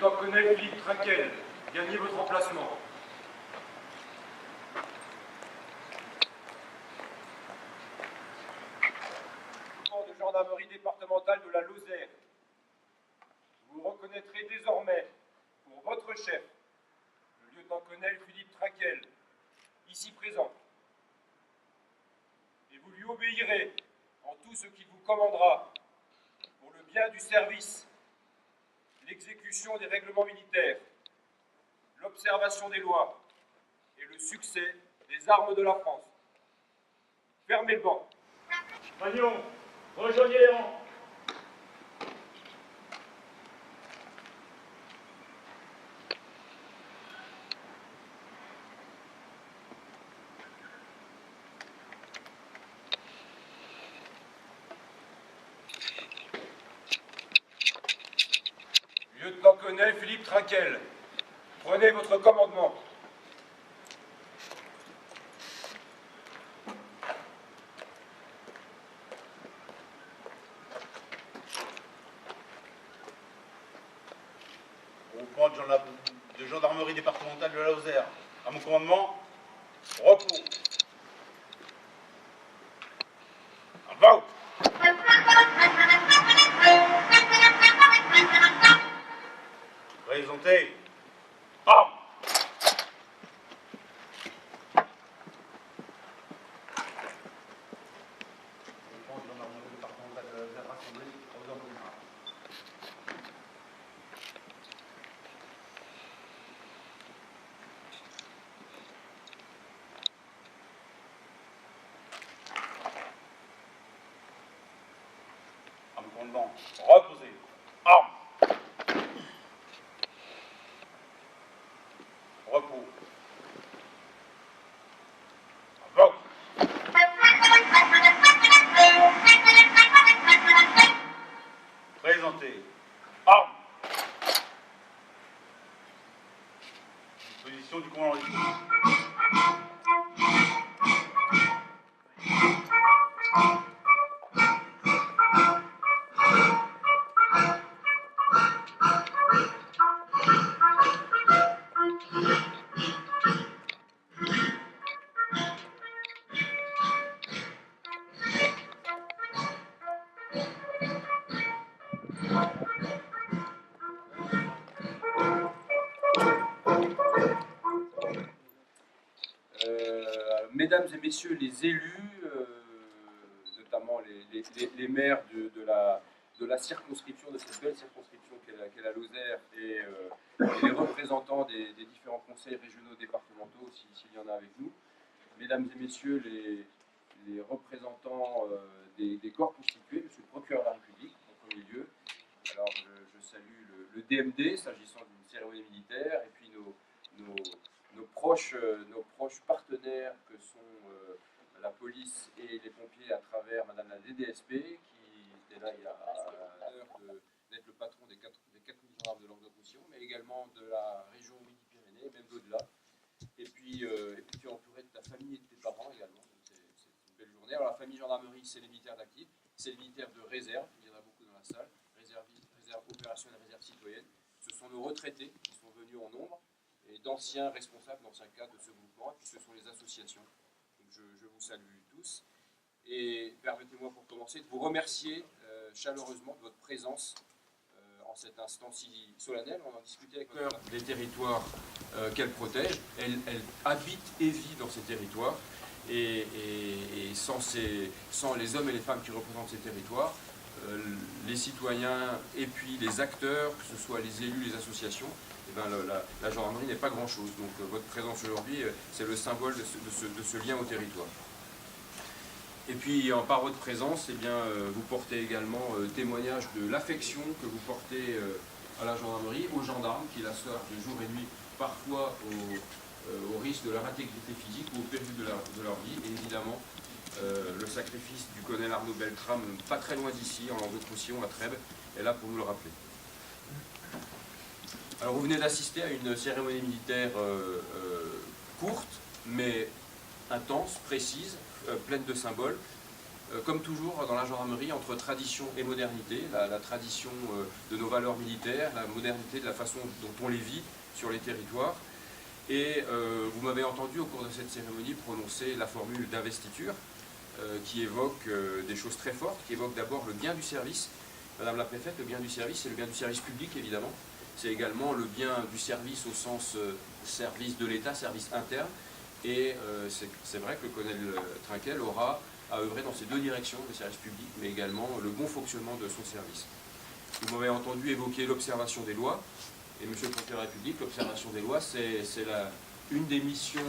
Lieutenant-colonel Philippe Trinquel, gagnez votre emplacement. Corps de gendarmerie départementale de la Lozère. Vous reconnaîtrez désormais pour votre chef, le lieutenant-colonel Philippe Trinquel, ici présent. Et vous lui obéirez en tout ce qu'il vous commandera pour le bien du service, l'exécution des règlements militaires, l'observation des lois et le succès des armes de la France. Fermez le banc. Magnon, rejoignez les rangs. Lieutenant-colonel Philippe Trinquel, prenez votre commandement. Groupement de gendarmerie départementale de la Lozère. À mon commandement, repos. Va! Présentez. Armes. Groupement de gendarmerie départementale de la Lozère rassemblé aux ordres du bras. À mon commandement, reposez. Armes. Repos. Va! Présentez. Armes. Disposition du commandant du coup. Mesdames et messieurs les élus, notamment les maires de la circonscription, de cette belle circonscription qu'est la Lozère, et les représentants des différents conseils régionaux départementaux, s'il y en a avec nous, mesdames et messieurs les représentants des corps constitués, monsieur le procureur de la République en premier lieu. Alors je salue le DMD s'agissant d'une cérémonie militaire, et puis nos proches partenaires que sont la police et les pompiers à travers madame la DDSP qui était là il y a l'heure d'être le patron des 4 000 gendarmes de Languedoc-Roussillon, mais également de la région Midi-Pyrénées, même d'au-delà. Et puis tu es entouré de ta famille et de tes parents également. C'est une belle journée. Alors la famille gendarmerie, c'est les militaires d'actifs, c'est les militaires de réserve, il y en a beaucoup dans la salle, réserve opérationnelle, réserve citoyenne. Ce sont nos retraités qui sont venus en nombre, et d'anciens responsables, d'anciens cadres de ce groupement, et puis ce sont les associations. Donc je vous salue tous, et permettez-moi pour commencer de vous remercier chaleureusement de votre présence en cet instant si solennel. On en discutait avec votre des territoires qu'elle protège. Elle habite et vit dans ces territoires, et sans les hommes et les femmes qui représentent ces territoires, les citoyens et puis les acteurs, que ce soit les élus, les associations, eh ben, la gendarmerie n'est pas grand-chose. Donc votre présence aujourd'hui, c'est le symbole de ce lien au territoire. Et puis par votre présence, eh bien, vous portez également témoignage de l'affection que vous portez à la gendarmerie, aux gendarmes qui la servent de jour et nuit, parfois au risque de leur intégrité physique ou au péril de leur vie, et évidemment le sacrifice du colonel Arnaud Beltrame, pas très loin d'ici, en Languedoc-Roussillon, à Trèbes, est là pour nous le rappeler. Alors vous venez d'assister à une cérémonie militaire courte, mais intense, précise, pleine de symboles. comme toujours dans la gendarmerie, entre tradition et modernité, la tradition de nos valeurs militaires, la modernité de la façon dont on les vit sur les territoires. Et vous m'avez entendu au cours de cette cérémonie prononcer la formule d'investiture qui évoque des choses très fortes, qui évoque d'abord le bien du service. Madame la préfète, le bien du service, c'est le bien du service public évidemment. C'est également le bien du service au sens service de l'État, service interne. Et c'est vrai que le colonel Trinquel aura à œuvrer dans ces deux directions, le service public, mais également le bon fonctionnement de son service. Vous m'avez entendu évoquer l'observation des lois. Et Monsieur le Procureur de la République, l'observation des lois, c'est une des missions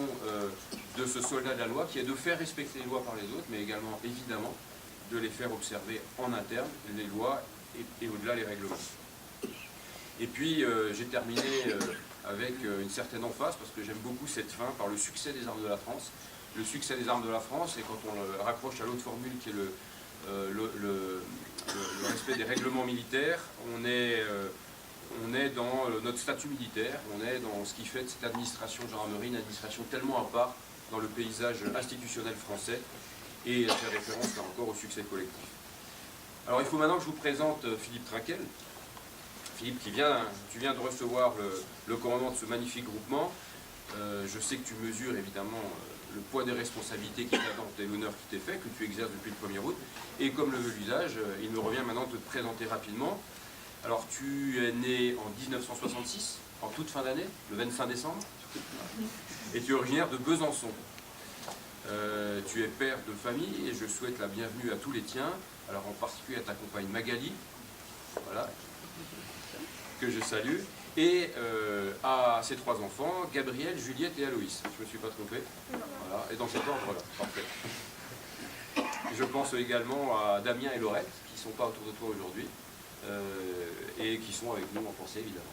de ce soldat de la loi, qui est de faire respecter les lois par les autres, mais également, évidemment, de les faire observer en interne, les lois et au-delà les règlements. Et puis, j'ai terminé avec une certaine emphase, parce que j'aime beaucoup cette fin, par le succès des armes de la France. Le succès des armes de la France, et quand on le raccroche à l'autre formule qui est le respect des règlements militaires, on est dans notre statut militaire, on est dans ce qui fait de cette administration gendarmerie une administration tellement à part dans le paysage institutionnel français, et elle fait référence là encore au succès collectif. Alors il faut maintenant que je vous présente Philippe Trinquel. Philippe, tu viens de recevoir le commandement de ce magnifique groupement. Je sais que tu mesures évidemment le poids des responsabilités qui t'attendent et l'honneur qui t'est fait, que tu exerces depuis le 1er août. Et comme le veut l'usage, il me revient maintenant de te présenter rapidement. Alors tu es né en 1966, en toute fin d'année, le 25 décembre, et tu es originaire de Besançon. Tu es père de famille et je souhaite la bienvenue à tous les tiens, alors en particulier à ta compagne Magali, voilà, que je salue, et à ses 3 enfants, Gabriel, Juliette et Aloïs. Je ne me suis pas trompé. Voilà, et dans cet ordre-là, parfait. Et je pense également à Damien et Laurette, qui ne sont pas autour de toi aujourd'hui, et qui sont avec nous en pensée évidemment.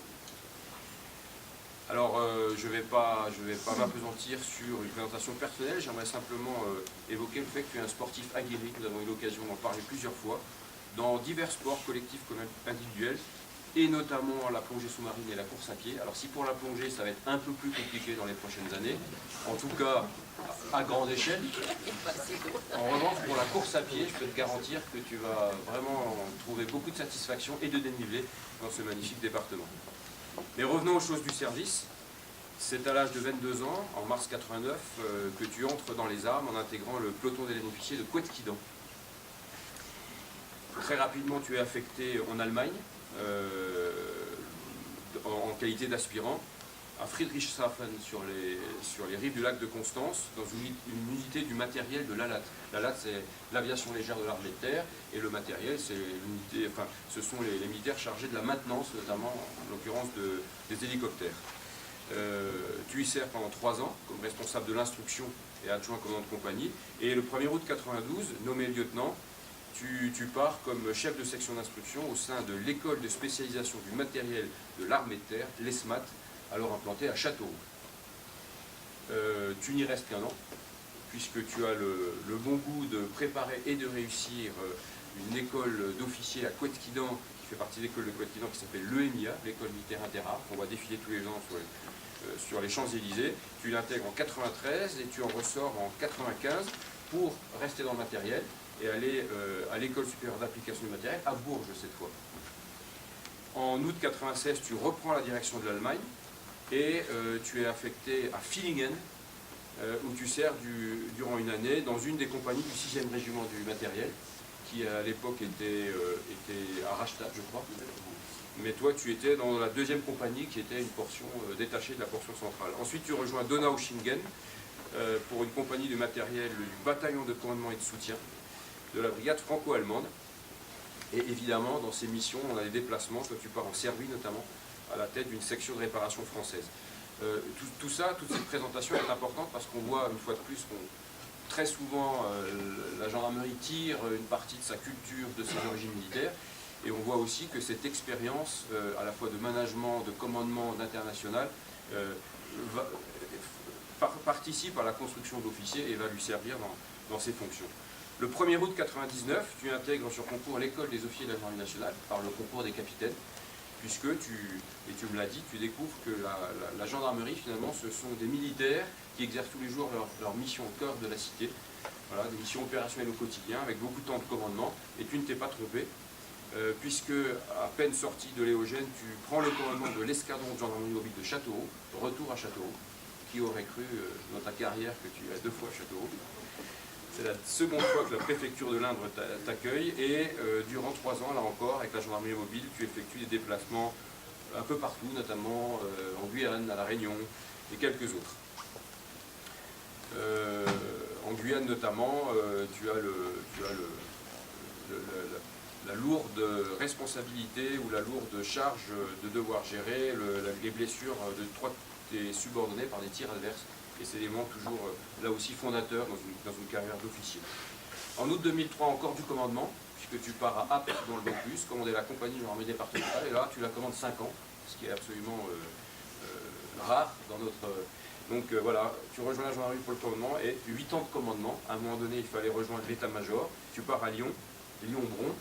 Alors je ne vais pas m'appesantir sur une présentation personnelle, j'aimerais simplement évoquer le fait que tu es un sportif aguerri. Nous avons eu l'occasion d'en parler plusieurs fois, dans divers sports collectifs comme individuels, et notamment la plongée sous-marine et la course à pied. Alors si pour la plongée ça va être un peu plus compliqué dans les prochaines années, en tout cas à grande échelle. En revanche, pour la course à pied, je peux te garantir que tu vas vraiment trouver beaucoup de satisfaction et de dénivelé dans ce magnifique département. Mais revenons aux choses du service. C'est à l'âge de 22 ans, en mars 89, que tu entres dans les armes en intégrant le peloton d'élèves-officiers de Couët-Quidan. Très rapidement, tu es affecté en Allemagne, en qualité d'aspirant, à Friedrichshafen, sur les rives du lac de Constance, dans une unité du matériel de l'ALAT. L'ALAT, c'est l'aviation légère de l'armée de terre, et le matériel, c'est l'unité, enfin, ce sont les militaires chargés de la maintenance, notamment, en l'occurrence, des hélicoptères. Tu y sers pendant 3 ans, comme responsable de l'instruction et adjoint commandant de compagnie, et le 1er août 92, nommé lieutenant, tu pars comme chef de section d'instruction au sein de l'école de spécialisation du matériel de l'armée de terre, l'ESMAT, alors implantée à Châteauroux. Tu n'y restes qu'1 an, puisque tu as le bon goût de préparer et de réussir une école d'officiers à Couët-Quidan, qui fait partie de l'école de Couët-Quidan, qui s'appelle l'EMIA, l'école militaire interarmes, qu'on voit défiler tous les ans sur les Champs-Élysées. Tu l'intègres en 93 et tu en ressors en 95 pour rester dans le matériel et aller à l'école supérieure d'application du matériel, à Bourges cette fois. En août 96, tu reprends la direction de l'Allemagne et tu es affecté à Villingen, où tu sers durant une année dans une des compagnies du 6e régiment du matériel, qui à l'époque était à Rastatt, je crois. Mais toi, tu étais dans la 2e compagnie, qui était une portion détachée de la portion centrale. Ensuite, tu rejoins Donaueschingen pour une compagnie de matériel du bataillon de commandement et de soutien de la brigade franco-allemande. Et évidemment, dans ces missions, on a des déplacements. Toi, tu pars en Serbie, notamment, à la tête d'une section de réparation française. Tout ça, toute cette présentation est importante parce qu'on voit, une fois de plus, très souvent, la gendarmerie tire une partie de sa culture, de ses origines militaires. Et on voit aussi que cette expérience, à la fois de management, de commandement, d'international, participe à la construction d'officiers et va lui servir dans ses fonctions. Le 1er août 1999, tu intègres sur concours l'école des officiers de la gendarmerie nationale par le concours des capitaines, puisque et tu me l'as dit, tu découvres que la gendarmerie, finalement, ce sont des militaires qui exercent tous les jours leur mission au cœur de la cité, Voilà, des missions opérationnelles au quotidien, avec beaucoup de temps de commandement, et tu ne t'es pas trompé, puisque à peine sorti de l'Éogène, tu prends le commandement de l'escadron de gendarmerie mobile de Châteauroux, retour à Châteauroux. Qui aurait cru dans ta carrière que tu irais 2 fois à Châteauroux? C'est la seconde fois que la préfecture de l'Indre t'accueille, et durant 3 ans, là encore, avec la gendarmerie mobile, tu effectues des déplacements un peu partout, notamment en Guyane, à La Réunion, et quelques autres. En Guyane notamment, tu as la lourde responsabilité ou la lourde charge de devoir gérer les blessures de 3 tes subordonnés par des tirs adverses. Et c'est l'élément toujours, là aussi, fondateur dans une carrière d'officier. En août 2003, encore du commandement, puisque tu pars à Apt dans le Vaucluse, commander la compagnie de gendarmerie départementale, et là, tu la commandes 5 ans, ce qui est absolument rare dans notre... Donc voilà, tu rejoins la gendarmerie pour le commandement, et 8 ans de commandement. À un moment donné, il fallait rejoindre l'état-major. Tu pars à Lyon, Lyon-Bron,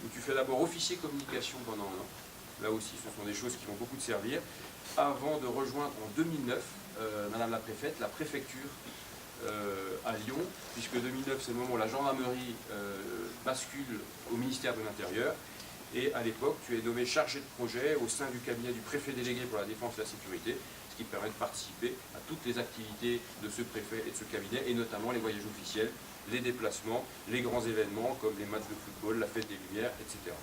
où tu fais d'abord officier communication pendant 1 an. Là aussi, ce sont des choses qui vont beaucoup te servir. Avant de rejoindre en 2009, Madame la Préfète, la préfecture à Lyon, puisque 2009, c'est le moment où la gendarmerie bascule au ministère de l'Intérieur. Et à l'époque, tu es nommé chargé de projet au sein du cabinet du préfet délégué pour la défense et la sécurité, ce qui permet de participer à toutes les activités de ce préfet et de ce cabinet, et notamment les voyages officiels, les déplacements, les grands événements comme les matchs de football, la fête des Lumières, etc.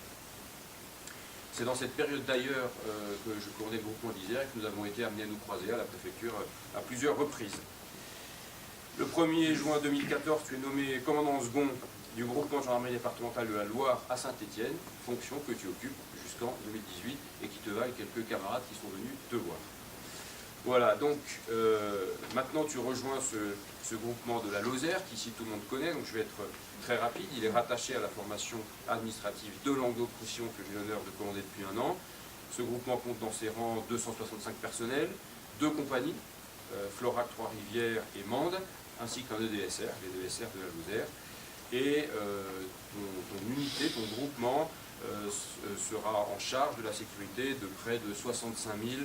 C'est dans cette période d'ailleurs que je commandais le groupement d'Isère et que nous avons été amenés à nous croiser à la préfecture à plusieurs reprises. Le 1er juin 2014, tu es nommé commandant second du groupement de gendarmerie départementale de la Loire à Saint-Étienne, fonction que tu occupes jusqu'en 2018 et qui te valent quelques camarades qui sont venus te voir. Voilà, donc maintenant tu rejoins ce groupement de la Lozère, qu'ici tout le monde connaît, donc je vais être très rapide. Il est rattaché à la formation administrative de Languedoc-Roussillon que j'ai l'honneur de commander depuis 1 an. Ce groupement compte dans ses rangs 265 personnels, 2 compagnies, Florac, Trois-Rivières et Mende, ainsi qu'un EDSR, les EDSR de la Lozère. Et ton unité, ton groupement sera en charge de la sécurité de près de 65 000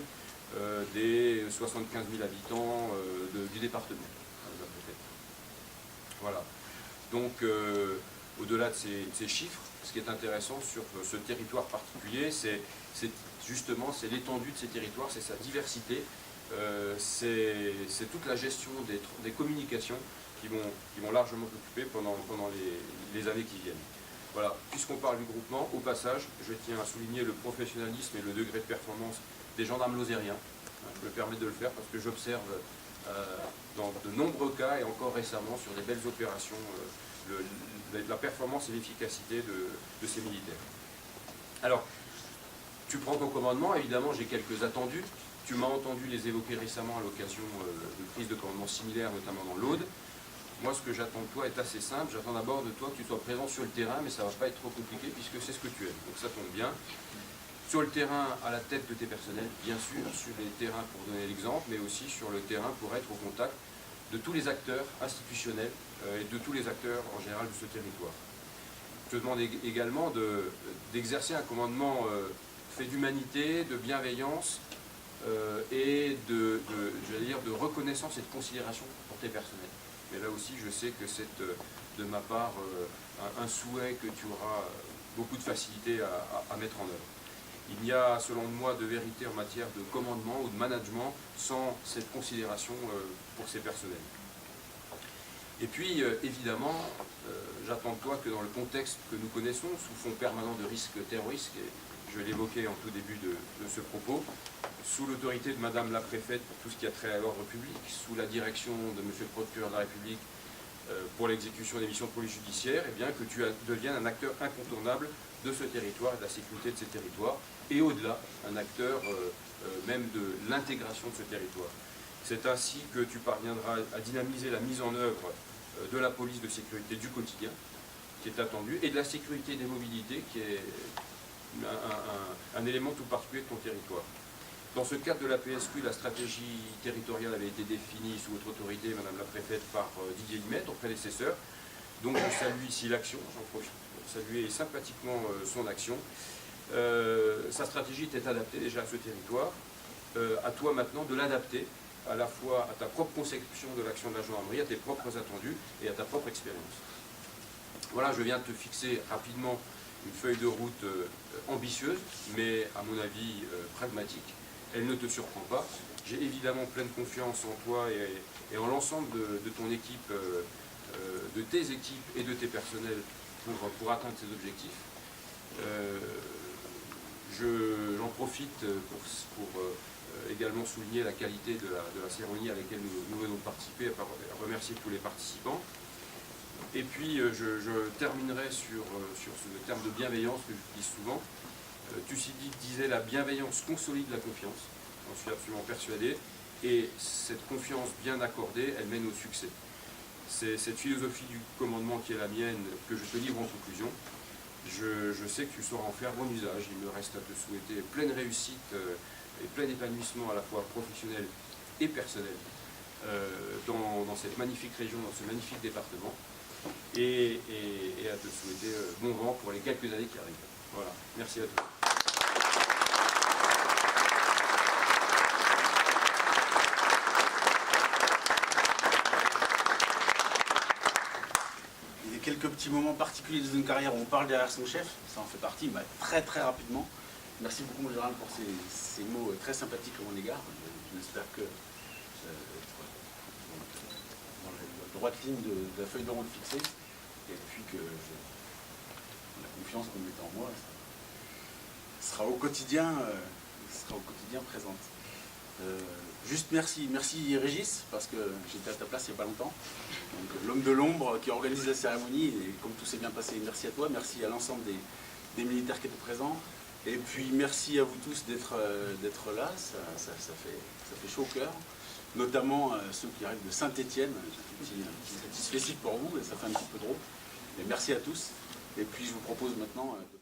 des 75 000 habitants du département. Voilà. Donc, au-delà de ces chiffres, ce qui est intéressant sur ce territoire particulier, c'est justement l'étendue de ces territoires, c'est sa diversité, c'est toute la gestion des communications qui vont largement t'occuper pendant les années qui viennent. Voilà. Puisqu'on parle du groupement, au passage, je tiens à souligner le professionnalisme et le degré de performance des gendarmes lozériens. Je me permets de le faire parce que j'observe dans de nombreux cas et encore récemment sur des belles opérations la performance et l'efficacité de ces militaires. Alors, tu prends ton commandement, évidemment j'ai quelques attendus. Tu m'as entendu les évoquer récemment à l'occasion de prises de commandement similaires, notamment dans l'Aude. Moi, ce que j'attends de toi est assez simple. J'attends d'abord de toi que tu sois présent sur le terrain, mais ça ne va pas être trop compliqué puisque c'est ce que tu aimes. Donc ça tombe bien. Sur le terrain, à la tête de tes personnels, bien sûr, sur les terrains pour donner l'exemple, mais aussi sur le terrain pour être au contact de tous les acteurs institutionnels et de tous les acteurs en général de ce territoire. Je te demande également d'exercer un commandement fait d'humanité, de bienveillance et de reconnaissance et de considération pour tes personnels. Mais là aussi, je sais que c'est de ma part un souhait que tu auras beaucoup de facilité à mettre en œuvre. Il n'y a, selon moi, de vérité en matière de commandement ou de management sans cette considération pour ces personnels. Et puis, évidemment, j'attends de toi que dans le contexte que nous connaissons, sous fond permanent de risque terroriste, et je vais l'évoquer en tout début de ce propos, sous l'autorité de Madame la Préfète pour tout ce qui a trait à l'ordre public, sous la direction de Monsieur le Procureur de la République pour l'exécution des missions de police judiciaire, eh bien, que tu deviennes un acteur incontournable de ce territoire et de la sécurité de ces territoires, et au-delà, un acteur même de l'intégration de ce territoire. C'est ainsi que tu parviendras à dynamiser la mise en œuvre de la police de sécurité du quotidien, qui est attendue, et de la sécurité des mobilités, qui est un élément tout particulier de ton territoire. Dans ce cadre de la PSQ, la stratégie territoriale avait été définie sous votre autorité, Madame la Préfète, par Didier Limet, ton prédécesseur. Donc je salue ici l'action, j'en profite pour saluer sympathiquement son action. Sa stratégie était adaptée déjà à ce territoire. À toi maintenant de l'adapter à la fois à ta propre conception de l'action de la gendarmerie, à tes propres attendus et à ta propre expérience. Voilà, je viens de te fixer rapidement une feuille de route ambitieuse, mais à mon avis pragmatique. Elle ne te surprend pas. J'ai évidemment pleine confiance en toi et en l'ensemble de ton équipe, de tes équipes et de tes personnels pour atteindre ces objectifs. J'en profite pour également souligner la qualité de la cérémonie à laquelle nous venons de participer, et remercier tous les participants. Et puis je terminerai sur ce terme de bienveillance que j'utilise souvent. Thucydide disait: la bienveillance consolide la confiance. J'en suis absolument persuadé. Et cette confiance bien accordée, elle mène au succès. C'est cette philosophie du commandement qui est la mienne que je te livre en conclusion. Je sais que tu sauras en faire bon usage. Il me reste à te souhaiter pleine réussite et plein épanouissement à la fois professionnel et personnel dans cette magnifique région, dans ce magnifique département. Et à te souhaiter bon vent pour les quelques années qui arrivent. Voilà, merci à tous. Il y a quelques petits moments particuliers de une carrière où on parle derrière son chef, ça en fait partie, mais très très rapidement. Merci beaucoup mon général pour ces mots très sympathiques à mon égard. J'espère que dans la droite ligne de la feuille de route fixée, et puis que la confiance qu'on met en moi sera au quotidien présente. Juste merci Régis, parce que j'étais à ta place il n'y a pas longtemps. Donc l'homme de l'ombre qui organise la cérémonie, et comme tout s'est bien passé, merci à toi, merci à l'ensemble des militaires qui étaient présents. Et puis merci à vous tous d'être là, ça fait chaud au cœur. Notamment ceux qui arrivent de Saint-Étienne, j'ai un petit spécifique pour vous, et ça fait un petit peu drôle. Mais merci à tous. Et puis je vous propose maintenant de